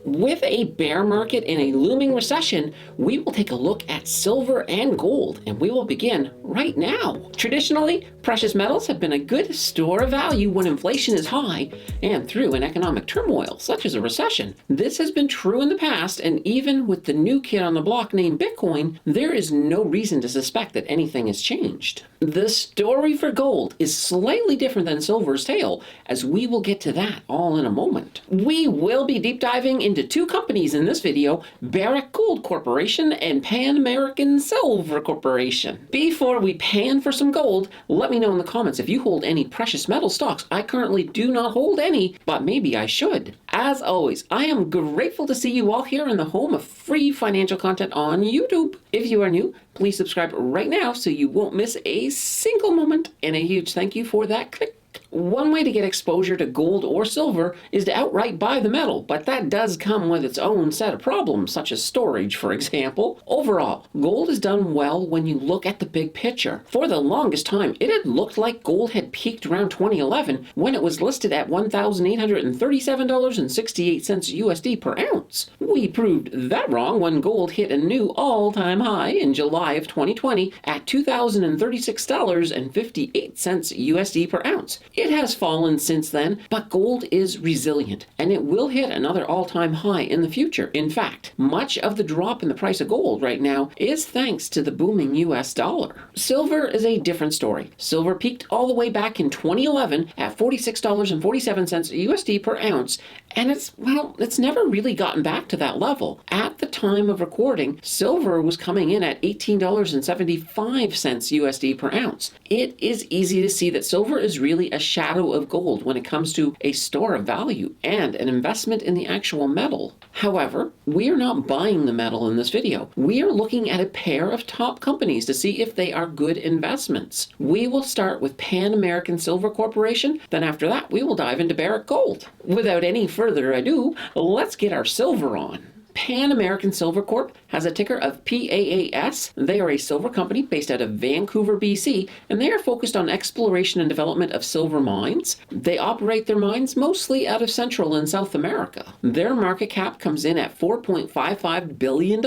With a bear market and a looming recession, we will take a look at silver and gold, and we will begin right now. Traditionally, precious metals have been a good store of value when inflation is high and through an economic turmoil, such as a recession. This has been true in the past, and even with the new kid on the block named Bitcoin, there is no reason to suspect that anything has changed. The story for gold is slightly different than silver's tale, as we will get to that all in a moment. We will be deep diving into two companies in this video, Barrick Gold Corporation and Pan American Silver Corporation. Before we pan for some gold, let me know in the comments if you hold any precious metal stocks. I currently do not hold any, but maybe I should. As always, I am grateful to see you all here in the home of free financial content on YouTube. If you are new, please subscribe right now so you won't miss a single moment, and a huge thank you for that click. One way to get exposure to gold or silver is to outright buy the metal, but that does come with its own set of problems, such as storage, for example. Overall, gold has done well when you look at the big picture. For the longest time, it had looked like gold had peaked around 2011 when it was listed at $1,837.68 USD per ounce. We proved that wrong when gold hit a new all-time high in July of 2020 at $2,036.58 USD per ounce. It has fallen since then, but gold is resilient, and it will hit another all-time high in the future. In fact, much of the drop in the price of gold right now is thanks to the booming US dollar. Silver is a different story. Silver peaked all the way back in 2011 at $46.47 USD per ounce, and it's never really gotten back to that level. At the time of recording, silver was coming in at $18.75 USD per ounce. It is easy to see that silver is really a shadow of gold when it comes to a store of value and an investment in the actual metal. However, we are not buying the metal in this video. We are looking at a pair of top companies to see if they are good investments. We will start with Pan American Silver Corporation, then after that we will dive into Barrick Gold. Without any further ado, let's get our silver on. Pan American Silver Corp has a ticker of PAAS. They are a silver company based out of Vancouver, BC, and they are focused on exploration and development of silver mines. They operate their mines mostly out of Central and South America. Their market cap comes in at $4.55 billion,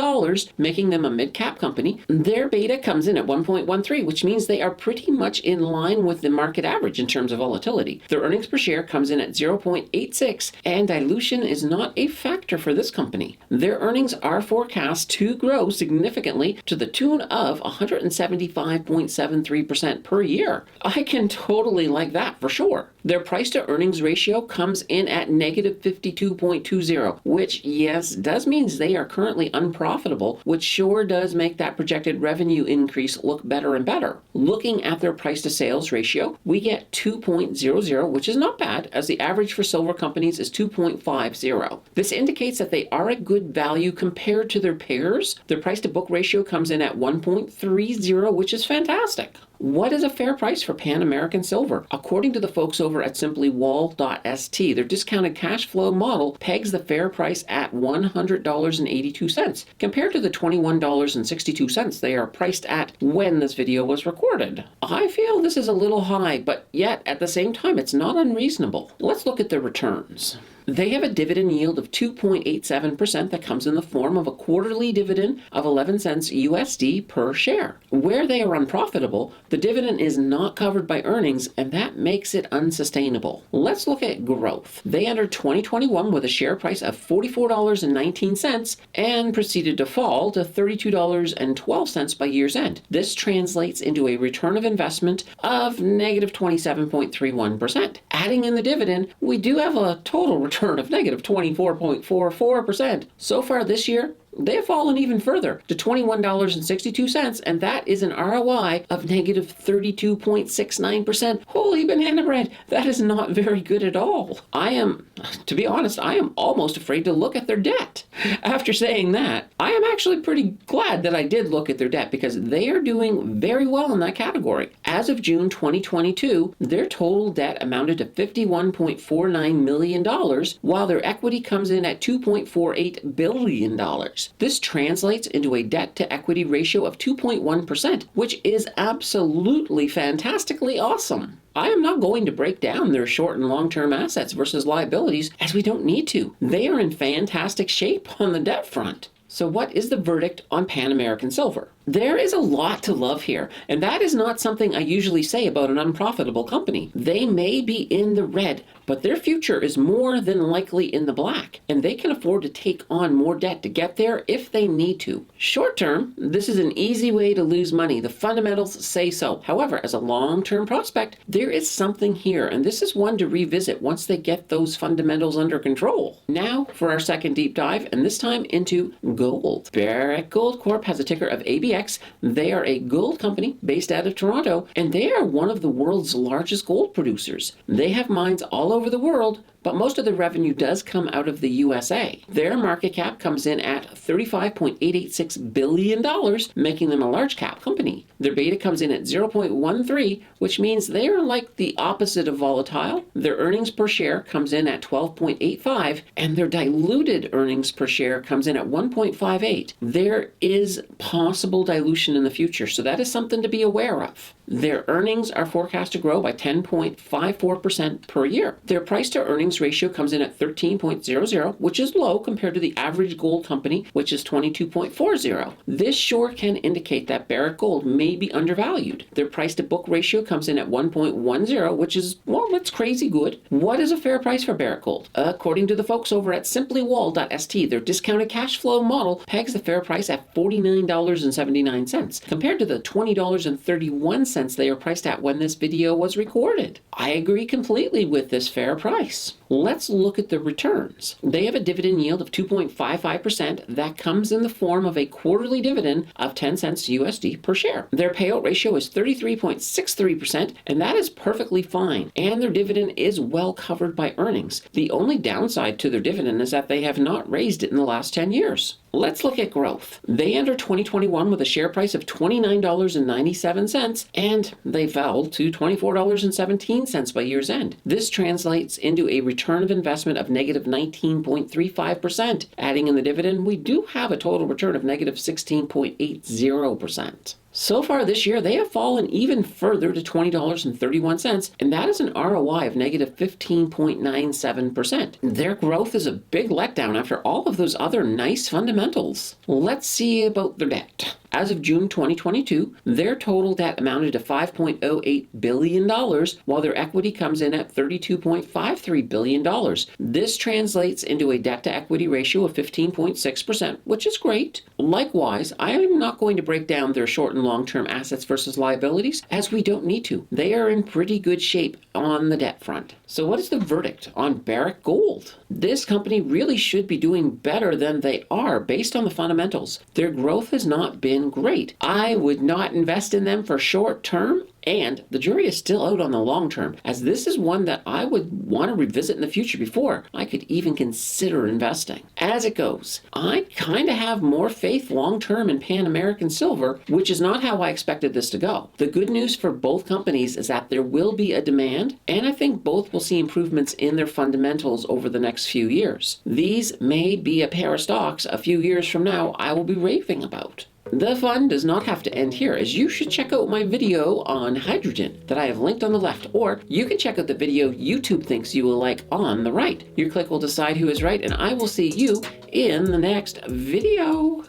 making them a mid-cap company. Their beta comes in at 1.13, which means they are pretty much in line with the market average in terms of volatility. Their earnings per share comes in at 0.86, and dilution is not a factor for this company. Their earnings are forecast to grow significantly to the tune of 175.73% per year. I can totally like that for sure. Their price to earnings ratio comes in at negative 52.20, which yes, does means they are currently unprofitable, which sure does make that projected revenue increase look better and better. Looking at their price to sales ratio, we get 2.00, which is not bad, as the average for silver companies is 2.50. This indicates that they are a good value compared to their peers. Their price to book ratio comes in at 1.30, which is fantastic. What is a fair price for Pan American Silver? According to the folks over at simplywall.st, their discounted cash flow model pegs the fair price at $100.82, compared to the $21.62 they are priced at when this video was recorded. I feel this is a little high, but yet at the same time, it's not unreasonable. Let's look at their returns. They have a dividend yield of 2.87% that comes in the form of a quarterly dividend of 11 cents USD per share. Where they are unprofitable, the dividend is not covered by earnings, and that makes it unsustainable. Let's look at growth. They entered 2021 with a share price of $44.19 and proceeded to fall to $32.12 by year's end. This translates into a return of investment of negative 27.31%. Adding in the dividend, we do have a total return of negative 24.44%. So far this year, they have fallen even further to $21.62, and that is an ROI of negative 32.69%. Holy banana bread, that is not very good at all. To be honest, I am almost afraid to look at their debt. After saying that, I am actually pretty glad that I did look at their debt, because they are doing very well in that category. As of June 2022, their total debt amounted to $51.49 million, while their equity comes in at $2.48 billion. This translates into a debt-to-equity ratio of 2.1%, which is absolutely fantastically awesome. I am not going to break down their short and long-term assets versus liabilities, as we don't need to. They are in fantastic shape on the debt front. So what is the verdict on Pan American Silver? There is a lot to love here, and that is not something I usually say about an unprofitable company. They may be in the red, but their future is more than likely in the black, and they can afford to take on more debt to get there if they need to. Short term, this is an easy way to lose money. The fundamentals say so. However, as a long-term prospect, there is something here, and this is one to revisit once they get those fundamentals under control. Now for our second deep dive, and this time into gold. Barrick Gold Corp has a ticker of ABX. They are a gold company based out of Toronto, and they are one of the world's largest gold producers. They have mines all over the world, but most of the revenue does come out of the USA. Their market cap comes in at $35.886 billion, making them a large cap company. Their beta comes in at 0.13, which means they are like the opposite of volatile. Their earnings per share comes in at 12.85, and their diluted earnings per share comes in at 1.58. There is possible dilution in the future, so that is something to be aware of. Their earnings are forecast to grow by 10.54% per year. Their price to earnings ratio comes in at 13.00, which is low compared to the average gold company, which is 22.40. This sure can indicate that Barrick Gold may be undervalued. Their price to book ratio comes in at 1.10, which is, well, that's crazy good. What is a fair price for Barrick Gold? According to the folks over at simplywall.st, their discounted cash flow model pegs the fair price at $49.79, compared to the $20.31 they are priced at when this video was recorded. I agree completely with this fair price. Let's look at the returns. They have a dividend yield of 2.55% that comes in the form of a quarterly dividend of 10 cents USD per share. Their payout ratio is 33.63%, and that is perfectly fine. And their dividend is well covered by earnings. The only downside to their dividend is that they have not raised it in the last 10 years. Let's look at growth. They entered 2021 with a share price of $29.97, and they fell to $24.17 by year's end. This translates into a return of investment of negative 19.35%. Adding in the dividend, we do have a total return of negative 16.80%. So far this year, they have fallen even further to $20.31, and that is an ROI of negative 15.97%. Their growth is a big letdown after all of those other nice fundamentals. Let's see about their debt. As of June 2022, their total debt amounted to $5.08 billion, while their equity comes in at $32.53 billion. This translates into a debt-to-equity ratio of 15.6%, which is great. Likewise, I am not going to break down their short and long-term assets versus liabilities, as we don't need to. They are in pretty good shape on the debt front. So what is the verdict on Barrick Gold? This company really should be doing better than they are based on the fundamentals. Their growth has not been great. I would not invest in them for short term, and the jury is still out on the long term, as this is one that I would want to revisit in the future before I could even consider investing. As it goes, I kind of have more faith long term in Pan American Silver, which is not how I expected this to go. The good news for both companies is that there will be a demand, and I think both will see improvements in their fundamentals over the next few years. These may be a pair of stocks a few years from now I will be raving about. The fun does not have to end here, as you should check out my video on hydrogen that I have linked on the left, or you can check out the video YouTube thinks you will like on the right. Your click will decide who is right, and I will see you in the next video.